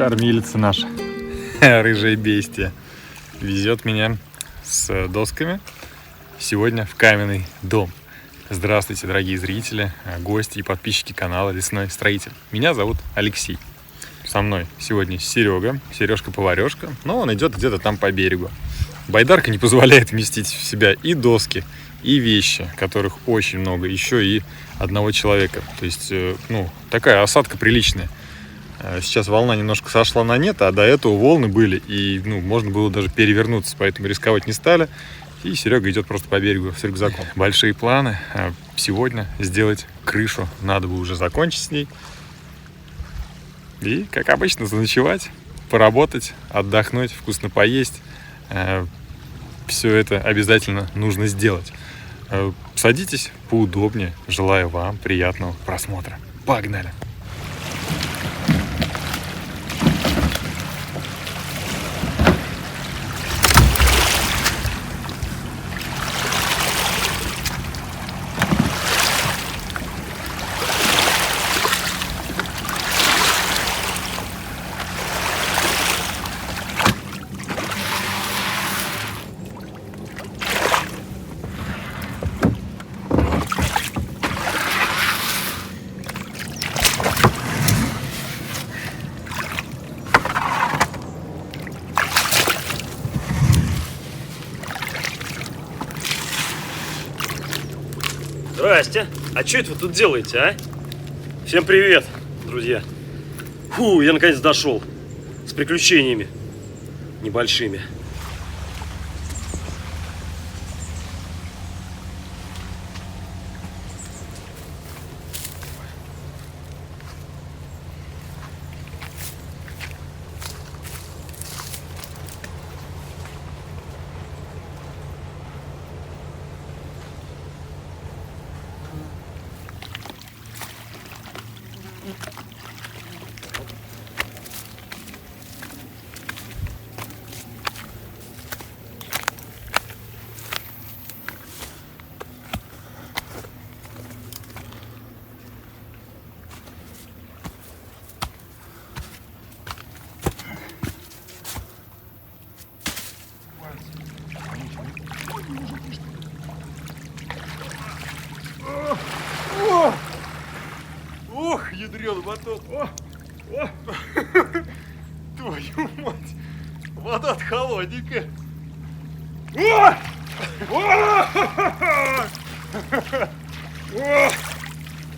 Кормилица наша, рыжая бестия, везет меня с досками сегодня в каменный дом. Здравствуйте, дорогие зрители, гости и подписчики канала Лесной Строитель. Меня зовут Алексей. Со мной сегодня Серега, Сережка-поварешка, но он идет где-то там по берегу. Байдарка не позволяет вместить в себя и доски, и вещи, которых очень много, еще и одного человека. То есть, такая осадка приличная. Сейчас волна немножко сошла на нет, а до этого волны были, и можно было даже перевернуться, поэтому рисковать не стали. И Серега идет просто по берегу с рюкзаком. Большие планы сегодня сделать крышу. Надо бы уже закончить с ней. И, как обычно, заночевать, поработать, отдохнуть, вкусно поесть. Все это обязательно нужно сделать. Садитесь поудобнее. Желаю вам приятного просмотра. Погнали! Здрасте. А что это вы тут делаете, а? Всем привет, друзья. Я наконец дошел. С приключениями небольшими. Ох, ядрёный батон. Твою мать. Вода-то холодненькая.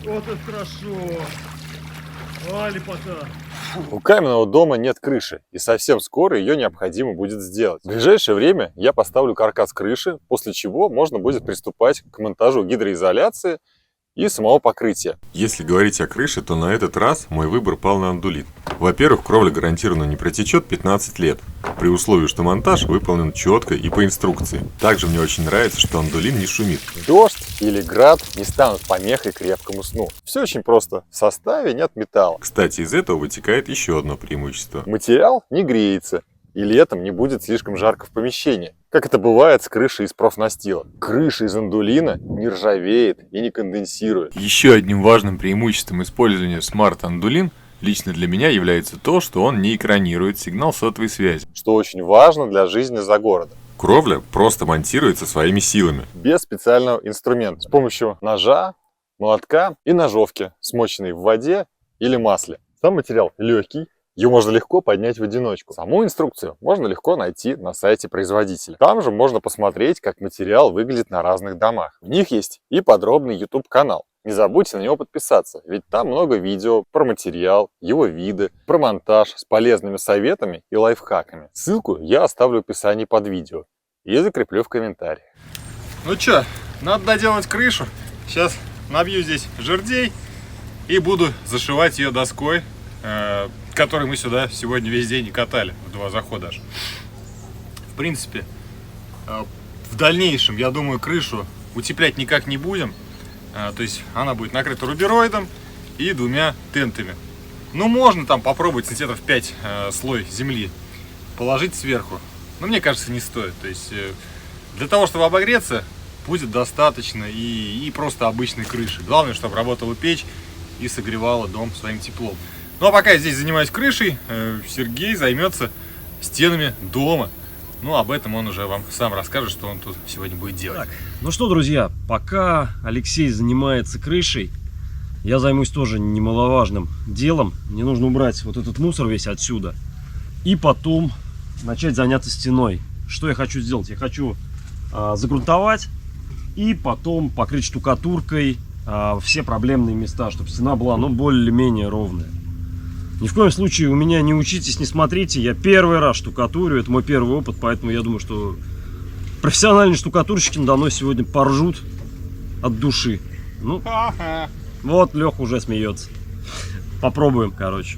Вот это хорошо. Лепота. У каменного дома нет крыши, и совсем скоро ее необходимо будет сделать. В ближайшее время я поставлю каркас крыши, после чего можно будет приступать к монтажу гидроизоляции и самого покрытия. Если говорить о крыше, то на этот раз мой выбор пал на андулит. Во-первых, кровля гарантированно не протечет 15 лет, при условии, что монтаж выполнен четко и по инструкции. Также мне очень нравится, что андулин не шумит. Дождь или град не станут помехой крепкому сну. Все очень просто. В составе нет металла. Кстати, из этого вытекает еще одно преимущество. Материал не греется. И летом не будет слишком жарко в помещении, как это бывает с крышей из профнастила. Крыша из андулина не ржавеет и не конденсирует. Еще одним важным преимуществом использования Smart Andulin лично для меня является то, что он не экранирует сигнал сотовой связи, что очень важно для жизни за городом. Кровля просто монтируется своими силами, без специального инструмента, с помощью ножа, молотка и ножовки, смоченной в воде или масле. Сам материал легкий. Ее можно легко поднять в одиночку. Саму инструкцию можно легко найти на сайте производителя. Там же можно посмотреть, как материал выглядит на разных домах. В них есть и подробный YouTube-канал. Не забудьте на него подписаться, ведь там много видео про материал, его виды, про монтаж с полезными советами и лайфхаками. Ссылку я оставлю в описании под видео и закреплю в комментариях. Ну чё, надо доделать крышу. Сейчас набью здесь жердей и буду зашивать ее доской, который мы сюда сегодня весь день и катали, в 2 захода аж. В принципе, в дальнейшем, я думаю, крышу утеплять никак не будем. То есть она будет накрыта рубероидом и 2 тентами. Ну, можно там попробовать сантиметров 5 слой земли положить сверху. Но мне кажется, не стоит. То есть для того, чтобы обогреться, будет достаточно и просто обычной крыши. Главное, чтобы работала печь и согревала дом своим теплом. Ну а пока я здесь занимаюсь крышей, Сергей займется стенами дома. Ну, об этом он уже вам сам расскажет, что он тут сегодня будет делать. Так, ну что, друзья, пока Алексей занимается крышей, я займусь тоже немаловажным делом. Мне нужно убрать вот этот мусор весь отсюда и потом начать заняться стеной. Что я хочу сделать? Я хочу загрунтовать и потом покрыть штукатуркой все проблемные места, чтобы стена была, ну, более-менее ровная. Ни в коем случае у меня не учитесь, не смотрите. Я первый раз штукатурю, это мой первый опыт, поэтому я думаю, что профессиональные штукатурщики надо мной сегодня поржут от души. Ну, вот Леха уже смеется. Попробуем, короче.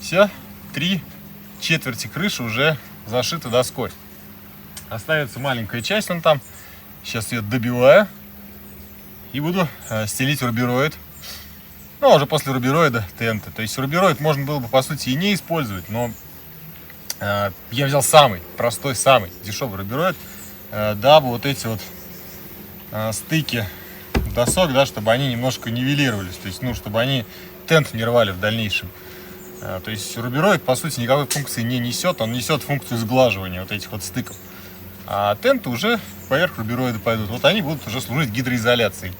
Все, 3 3/4 крыши уже зашиты доской. Остается маленькая часть вон там. Сейчас ее добиваю и буду стелить рубероид. Ну, уже после рубероида тенты. То есть рубероид можно было бы, по сути, и не использовать, но я взял самый простой, самый дешевый рубероид, дабы вот эти вот стыки досок, да, чтобы они немножко нивелировались, то есть, ну, чтобы они тент не рвали в дальнейшем. То есть рубероид, по сути, никакой функции не несет, он несет функцию сглаживания вот этих вот стыков. А тенты уже поверх рубероида пойдут. Вот они будут уже служить гидроизоляцией.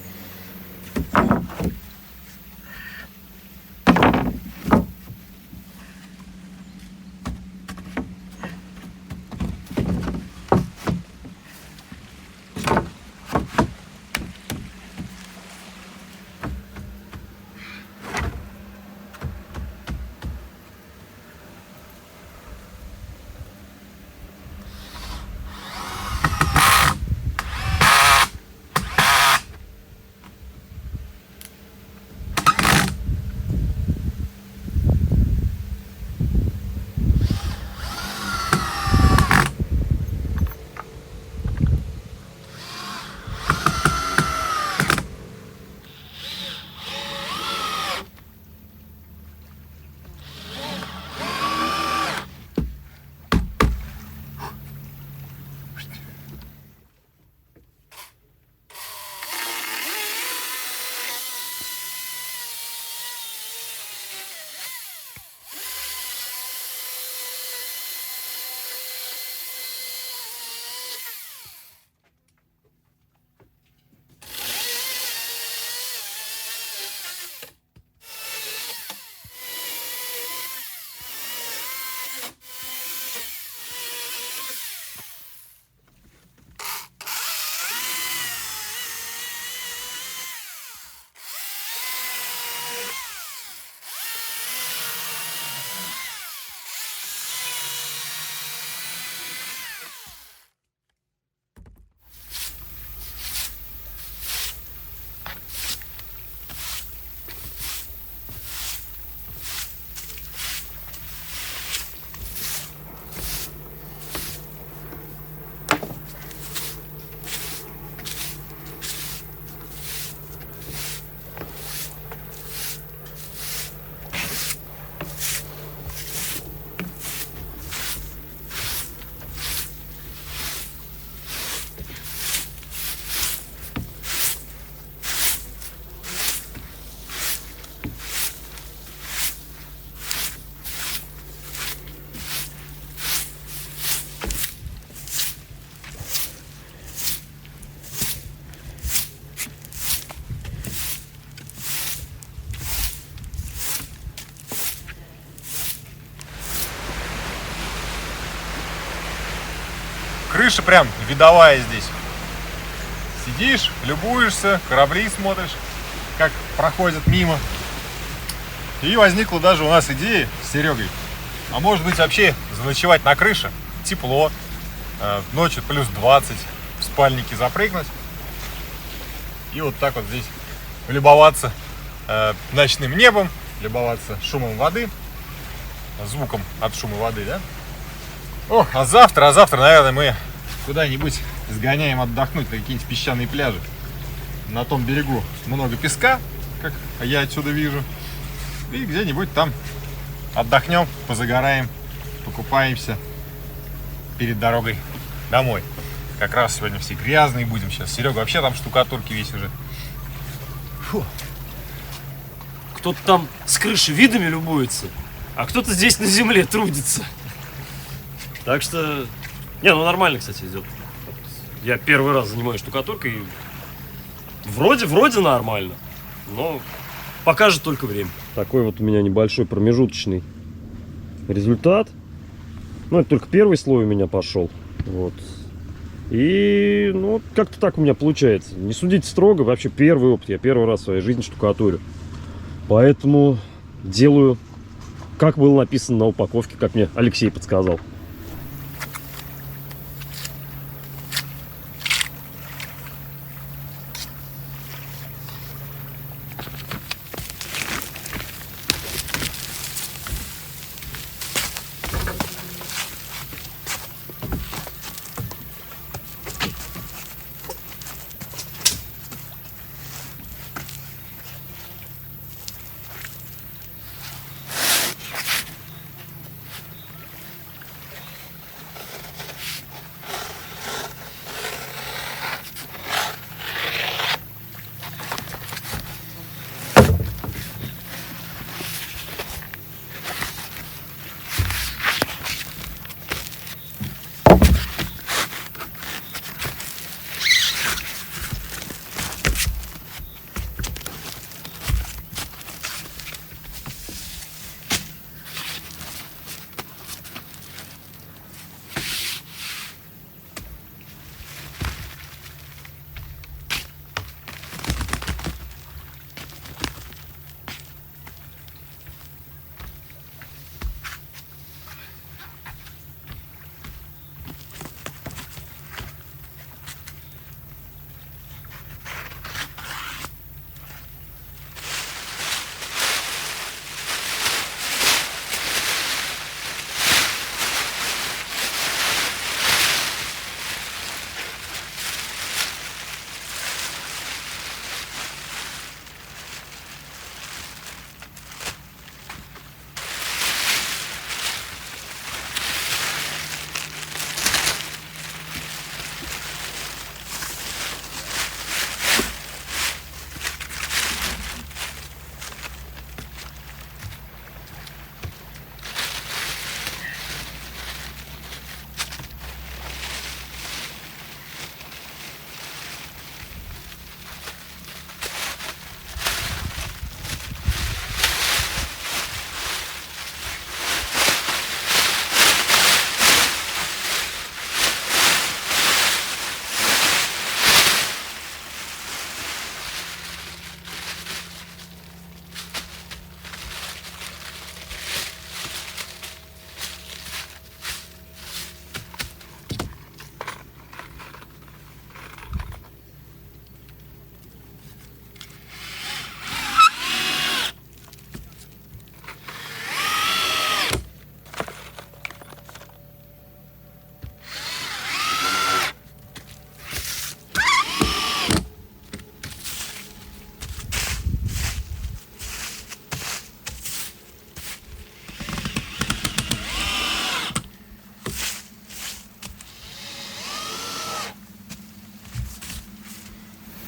Крыша прям видовая здесь. Сидишь, любуешься, корабли смотришь, как проходят мимо. И возникла даже у нас идея с Серегой. А может быть вообще заночевать на крыше? Тепло. Ночью плюс 20. В спальнике запрыгнуть. И вот так вот здесь любоваться ночным небом, любоваться шумом воды, звуком от шума воды, да? Ох, а завтра, наверное, мы куда-нибудь сгоняем отдохнуть на какие-нибудь песчаные пляжи. На том берегу много песка, как я отсюда вижу. И где-нибудь там отдохнем, позагораем, покупаемся перед дорогой домой. Как раз сегодня все грязные будем сейчас. Серега вообще там штукатурки весь уже. Фу. Кто-то там с крыши видами любуется, а кто-то здесь на земле трудится. Так что... Не, ну нормально, кстати, идет. Я первый раз занимаюсь штукатуркой. Вроде нормально. Но покажет только время. Такой вот у меня небольшой промежуточный результат. Ну, это только первый слой у меня пошел. Вот. И, ну, как-то так у меня получается. Не судите строго, вообще первый опыт. Я первый раз в своей жизни штукатурю. Поэтому делаю, как было написано на упаковке, как мне Алексей подсказал.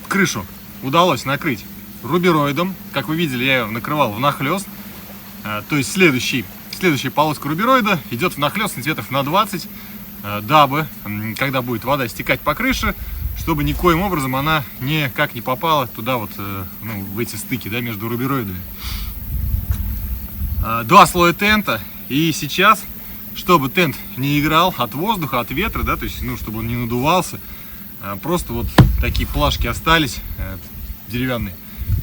крышу удалось накрыть рубероидом. Как вы видели, я ее накрывал внахлёст. То есть следующая полоска рубероида идет внахлёст сантиметров на 20, дабы, когда будет вода стекать по крыше, чтобы никоим образом она никак не попала туда вот, ну, в эти стыки, да, между рубероидами. 2 слоя тента, и сейчас, чтобы тент не играл от воздуха, от ветра, да, то есть, ну, чтобы он не надувался, просто вот такие плашки остались деревянные.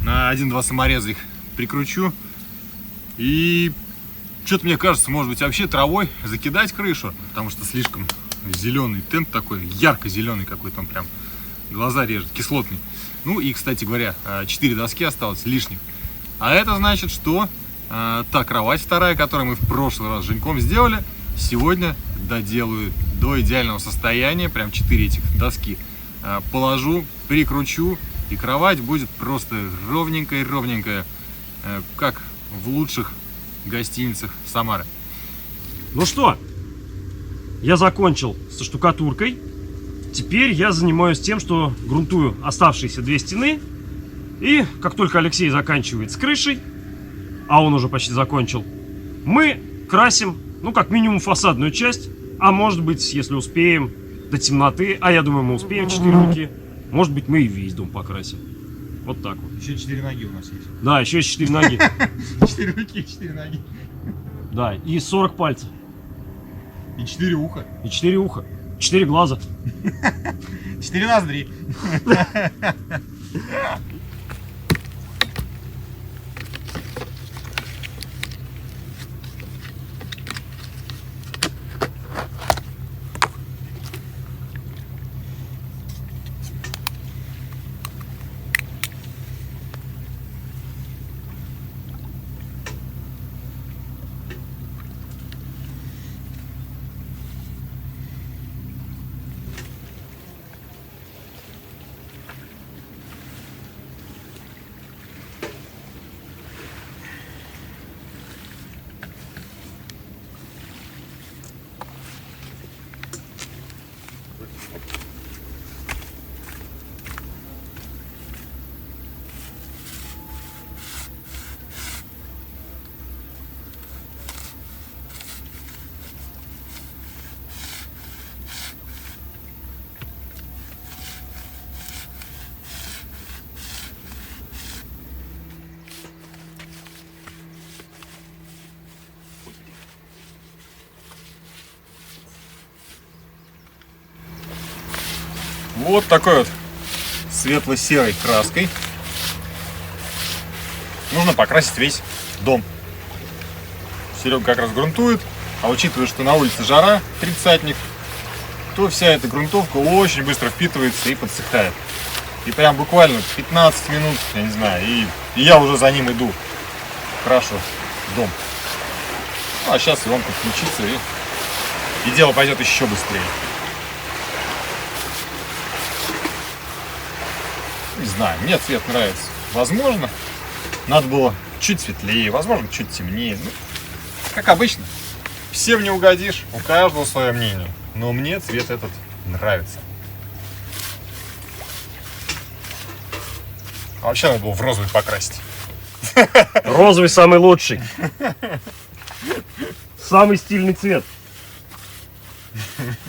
На 1-2 самореза их прикручу. И что-то мне кажется, может быть, вообще травой закидать крышу, потому что слишком зеленый тент такой, ярко-зеленый какой-то, он прям глаза режет, кислотный. Ну и, кстати говоря, 4 доски осталось лишних. А это значит, что та кровать вторая, которую мы в прошлый раз с Женьком сделали, сегодня доделаю до идеального состояния, прям 4 этих доски положу, прикручу, и кровать будет просто ровненькая, как в лучших гостиницах Самары. Ну что, я закончил со штукатуркой. Теперь я занимаюсь тем, что грунтую оставшиеся 2 стены. И как только Алексей заканчивает с крышей, а он уже почти закончил, мы красим, ну, как минимум, фасадную часть. А может быть, если успеем до темноты, а я думаю, мы успеем 4 руки, может быть, мы и весь дом покрасим. Вот так вот. Еще 4 ноги у нас есть. Да, еще есть 4 ноги. 4 руки, 4 ноги. Да, и 40 пальцев. И 4 уха. И 4 уха. 4 глаза. 4 ноздри. Вот такой вот светло-серой краской нужно покрасить весь дом. Серега как раз грунтует, а учитывая, что на улице жара, 30-ник, то вся эта грунтовка очень быстро впитывается и подсыхает. И прям буквально 15 минут, я не знаю, и я уже за ним иду. Крашу дом. Ну, а сейчас и он подключится, и дело пойдет еще быстрее. Не знаю, мне цвет нравится. Возможно, надо было чуть светлее, возможно, чуть темнее. Ну, как обычно, всем не угодишь, у каждого свое мнение. Но мне цвет этот нравится. А вообще надо было в розовый покрасить. Розовый самый лучший. Самый стильный цвет.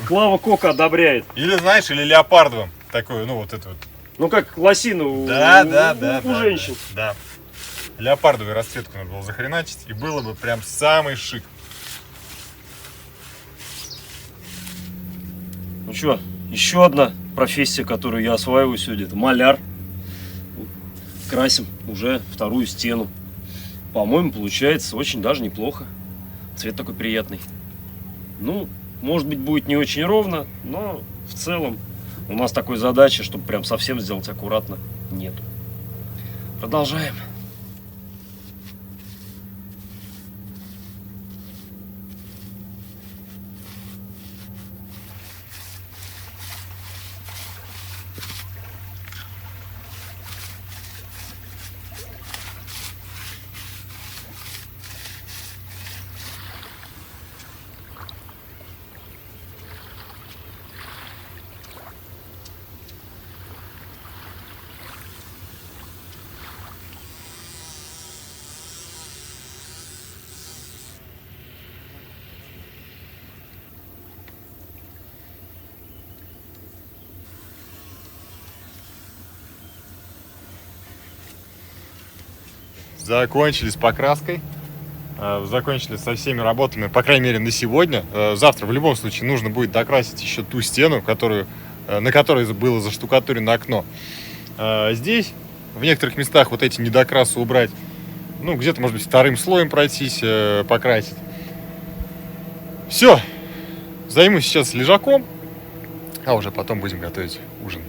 Клава Кока одобряет. Или, знаешь, или леопардовым. Такой, ну вот это вот. Ну как лосину у женщин. Да. Леопардовую расцветку надо было захреначить, и было бы прям самый шик. Ну что, еще одна профессия, которую я осваиваю сегодня, это маляр. Красим уже вторую стену. По-моему, получается очень даже неплохо. Цвет такой приятный. Ну, может быть, будет не очень ровно, но в целом у нас такой задачи, чтобы прям совсем сделать аккуратно, нету. Продолжаем. закончили с покраской. Закончили со всеми работами, по крайней мере, на сегодня. Завтра в любом случае нужно будет докрасить еще ту стену, на которой было заштукатурено окно. Здесь в некоторых местах вот эти недокрасы убрать. Ну, где-то, может быть, вторым слоем пройтись, покрасить. Все. Займусь сейчас лежаком, а уже потом будем готовить ужин.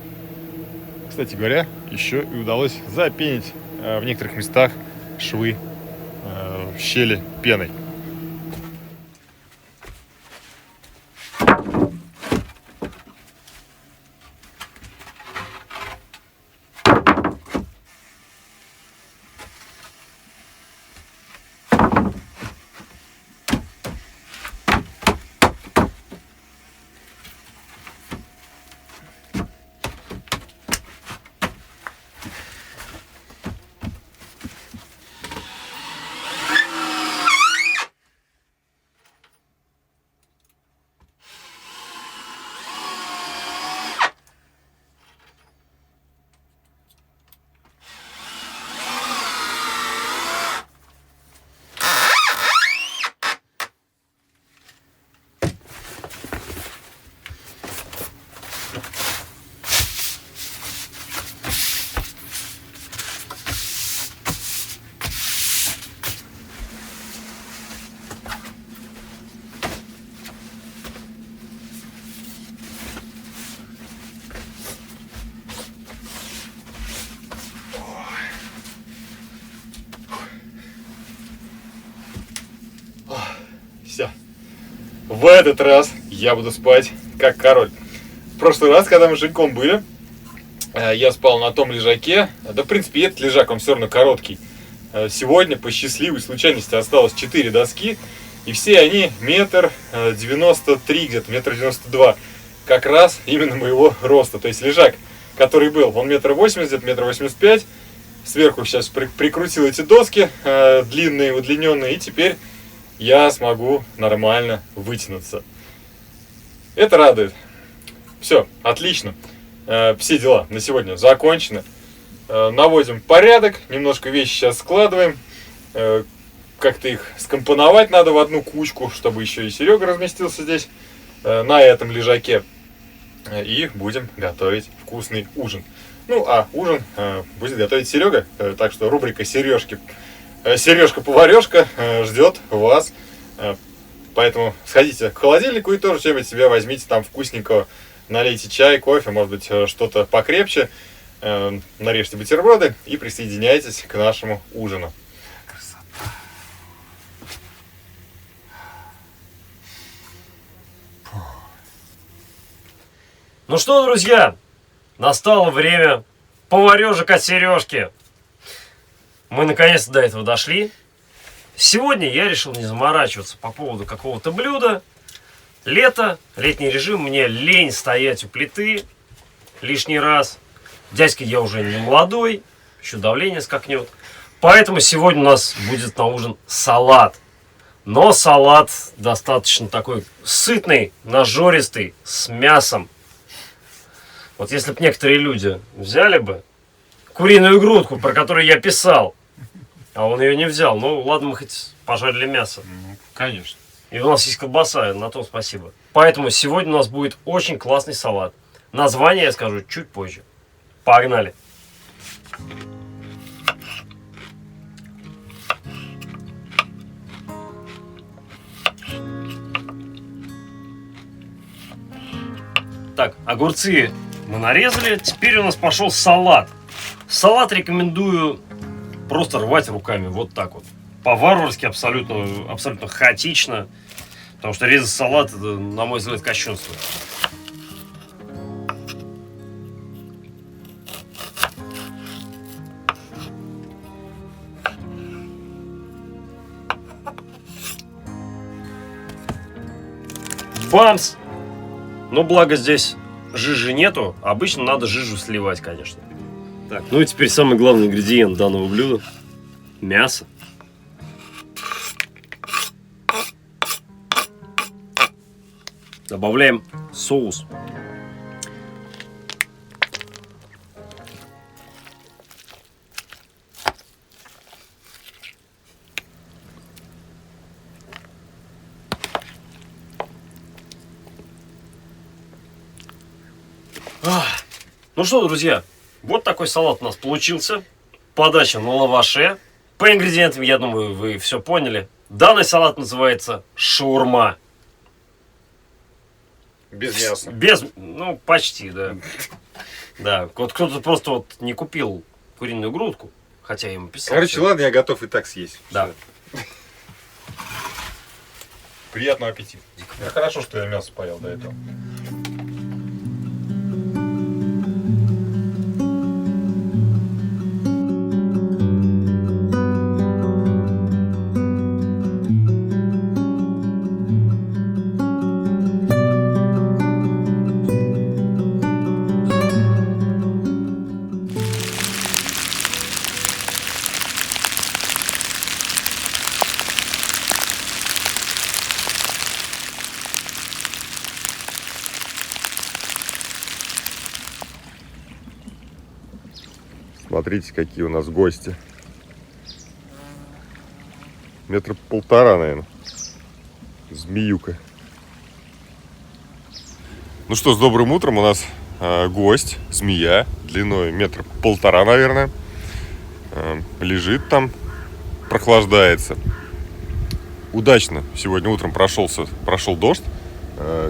Кстати говоря, еще и удалось запенить в некоторых местах швы, щели пеной. Все. В этот раз я буду спать как король. В прошлый раз, когда мы с Женьком были, я спал на том лежаке. Да, в принципе, этот лежак, он все равно короткий. Сегодня по счастливой случайности осталось 4 доски. И все они 1,93 м, где-то 1,92 м. Как раз именно моего роста. То есть лежак, который был, он 1,80 м, где-то 1,85 м. Сверху сейчас прикрутил эти доски, длинные, удлиненные. И теперь я смогу нормально вытянуться. Это радует. Все, отлично. Все дела на сегодня закончены. Наводим порядок, немножко вещи сейчас складываем. Как-то их скомпоновать надо в одну кучку, чтобы еще и Серега разместился здесь, на этом лежаке. И будем готовить вкусный ужин. Ну, а ужин будет готовить Серега. Так что рубрика Сережка-поварешка ждет вас. Поэтому сходите к холодильнику и тоже что-нибудь себе возьмите там вкусненького. Налейте чай, кофе, может быть, что-то покрепче. Нарежьте бутерброды и присоединяйтесь к нашему ужину. Красота. Ну что, друзья, настало время поварешек от Сережки. Мы наконец-то до этого дошли. Сегодня я решил не заморачиваться по поводу какого-то блюда. Лето, летний режим, мне лень стоять у плиты лишний раз. Дядька я уже не молодой, еще давление скакнет. Поэтому сегодня у нас будет на ужин салат. Но салат достаточно такой сытный, нажористый, с мясом. Вот если бы некоторые люди взяли бы куриную грудку, про которую я писал, а он ее не взял. Ну, ладно, мы хоть пожарили мясо. Ну, конечно. И у нас есть колбаса, на то спасибо. Поэтому сегодня у нас будет очень классный салат. Название я скажу чуть позже. Погнали! Так, огурцы мы нарезали. Теперь у нас пошел салат. Салат рекомендую просто рвать руками, вот так вот. По-варварски, абсолютно хаотично. Потому что резать салат, это, на мой взгляд, кощунство. Бамс! Но благо здесь жижи нету. Обычно надо жижу сливать, конечно. Так, ну и теперь самый главный ингредиент данного блюда. Мясо. Добавляем соус. Ну что, друзья, вот такой салат у нас получился. Подача на лаваше. По ингредиентам, я думаю, вы все поняли. Данный салат называется шаурма. Без мяса. Без, ну, почти, да. Да, вот кто-то просто вот не купил куриную грудку, хотя я ему писал. Короче, ладно, я готов и так съесть. Да. Всё. Приятного аппетита. Хорошо, что я мясо поел до этого. Смотрите, какие у нас гости. 1,5 метра, наверное. Змеюка. Ну что, с добрым утром. У нас гость, змея, длиной 1,5 метра, наверное. Лежит там, прохлаждается. Удачно сегодня утром прошел дождь.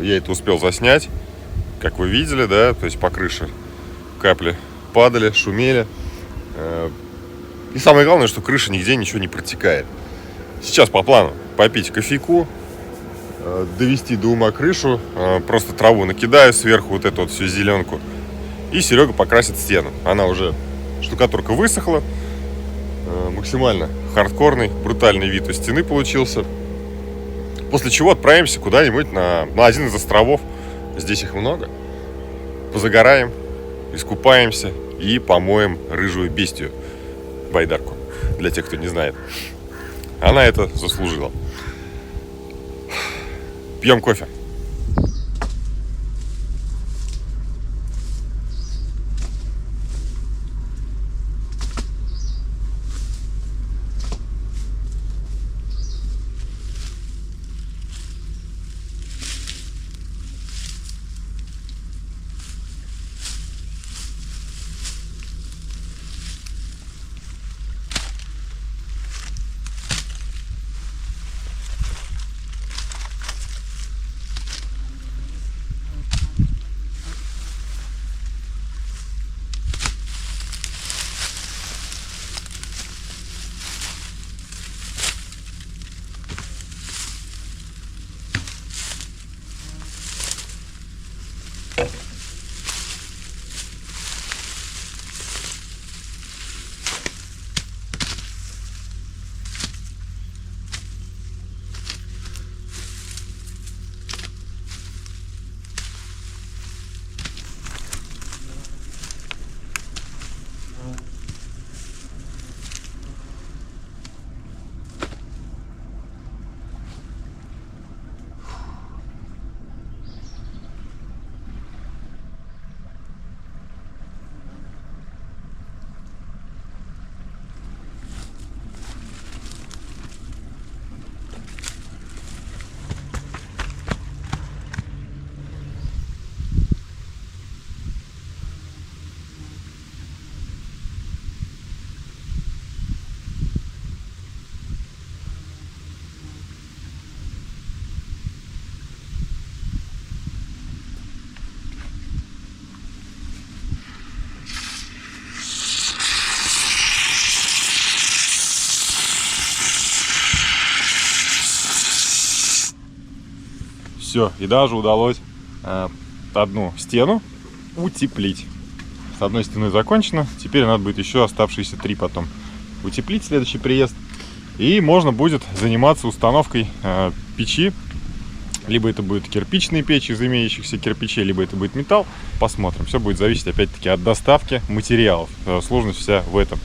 Я это успел заснять. Как вы видели, да, то есть по крыше капли падали, шумели. И самое главное, что крыша нигде ничего не протекает. Сейчас по плану попить кофейку, довести до ума крышу, просто траву накидаю сверху, вот эту вот всю зеленку, и Серега покрасит стену. Она уже, штукатурка высохла, максимально хардкорный, брутальный вид у стены получился. После чего отправимся куда-нибудь на один из островов. Здесь их много. Позагораем, искупаемся и помоем рыжую бестию, байдарку, для тех, кто не знает. Она это заслужила. Пьем кофе. Все, и даже удалось одну стену утеплить. С одной стены закончено, теперь надо будет еще оставшиеся 3 потом утеплить, следующий приезд. И можно будет заниматься установкой печи. Либо это будет кирпичные печи из имеющихся кирпичей, либо это будет металл. Посмотрим. Все будет зависеть опять-таки от доставки материалов. Сложность вся в этом.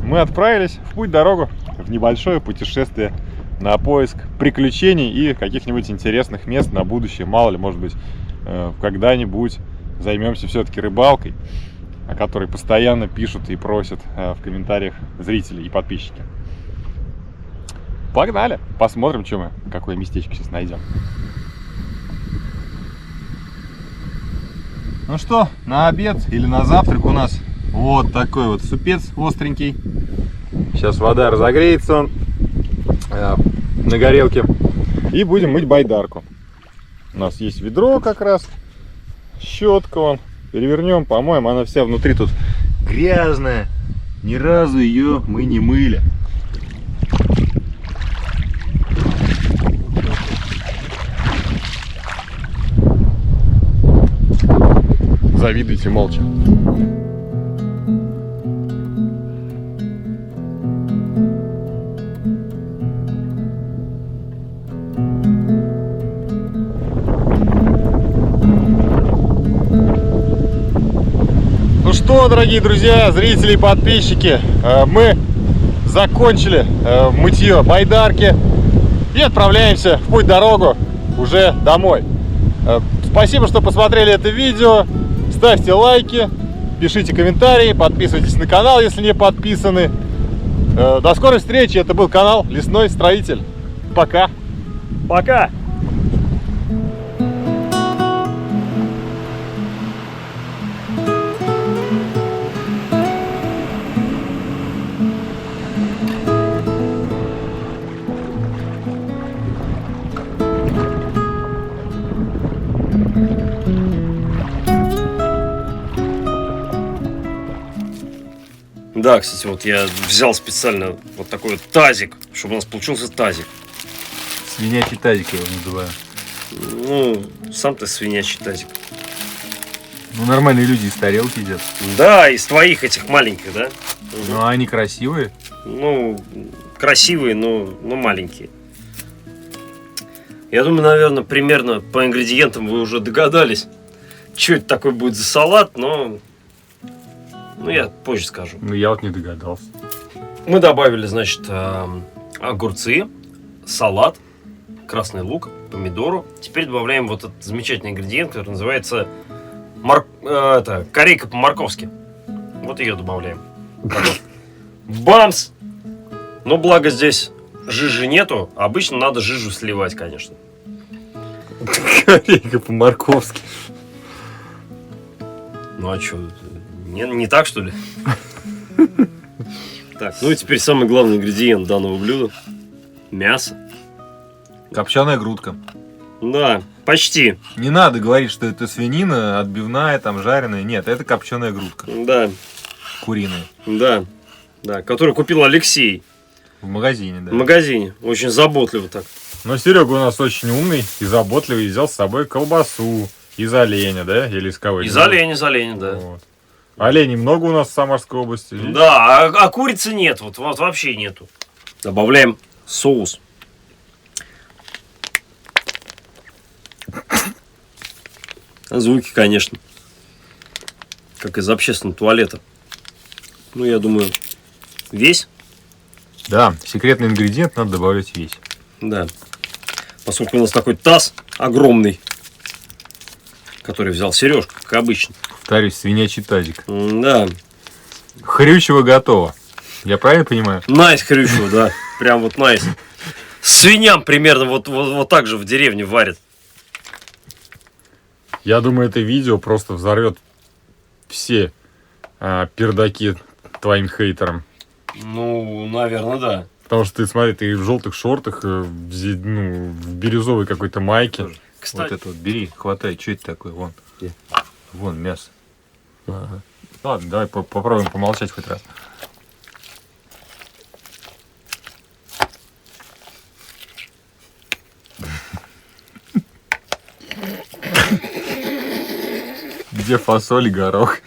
Мы отправились в путь-дорогу в небольшое путешествие на поиск приключений и каких-нибудь интересных мест на будущее. Мало ли, может быть, когда-нибудь займемся все-таки рыбалкой, о которой постоянно пишут и просят в комментариях зрители и подписчики. Погнали! Посмотрим, что мы, какое местечко сейчас найдем. Ну что, на обед или на завтрак у нас вот такой вот супец остренький. Сейчас вода разогреется он на горелке. И будем мыть байдарку. У нас есть ведро как раз, щетка вон. Перевернем, помоем, она вся внутри тут грязная. Ни разу ее мы не мыли. Завидуйте молча. Ну что, дорогие друзья, зрители и подписчики, мы закончили мытье байдарки и отправляемся в путь-дорогу уже домой. Спасибо, что посмотрели это видео. Ставьте лайки, пишите комментарии, подписывайтесь на канал, если не подписаны. До скорой встречи. Это был канал Лесной Строитель. Пока. Пока! Да, кстати, вот я взял специально вот такой вот тазик, чтобы у нас получился тазик. Свинячий тазик я его называю. Ну, сам ты свинячий тазик. Ну, нормальные люди из тарелки едят. Да, из твоих этих маленьких, да? Ну, а они красивые. Ну, красивые, но маленькие. Я думаю, наверное, примерно по ингредиентам вы уже догадались, что это такое будет за салат, но я позже скажу. Ну, я вот не догадался. Мы добавили, значит, огурцы, салат, красный лук, помидору. Теперь добавляем вот этот замечательный ингредиент, который называется корейка по-морковски. Вот ее добавляем. Бамс! Но благо здесь жижи нету. Обычно надо жижу сливать, конечно. Корейка по-морковски. Ну а что, не так, что ли? Так, ну и теперь самый главный ингредиент данного блюда. Мясо. Копченая грудка. Да, почти. Не надо говорить, что это свинина, отбивная, там, жареная. Нет, это копченая грудка. Да, Куриная. да, которую купил Алексей. В магазине, да. В магазине. Очень заботливо так. Но Серега у нас очень умный и заботливый. Взял с собой колбасу из оленя, да? Или из кого? Из оленя, да. Вот. Оленей много у нас в Самарской области. Да, а курицы нет, вот вообще нету. Добавляем соус. Звуки, конечно, как из общественного туалета. Ну, я думаю, весь. Да, секретный ингредиент надо добавлять весь. Да. Поскольку у нас такой таз огромный, который взял Сережка, как обычно. Повторюсь, свинячий тазик. Да. Хрючево готово. Я правильно понимаю? Найс хрючево, да. Прям вот найс. Свиням примерно вот так же в деревне варят. Я думаю, это видео просто взорвет все пердаки твоим хейтерам. Ну, наверное, да. Потому что ты, смотри, ты в желтых шортах, в бирюзовой какой-то майке. Кстати. Вот это вот бери, хватай. Что это такое? Вон. Где? Вон мясо. Ага. Ладно, давай попробуем помолчать хоть раз. Где фасоль и горох?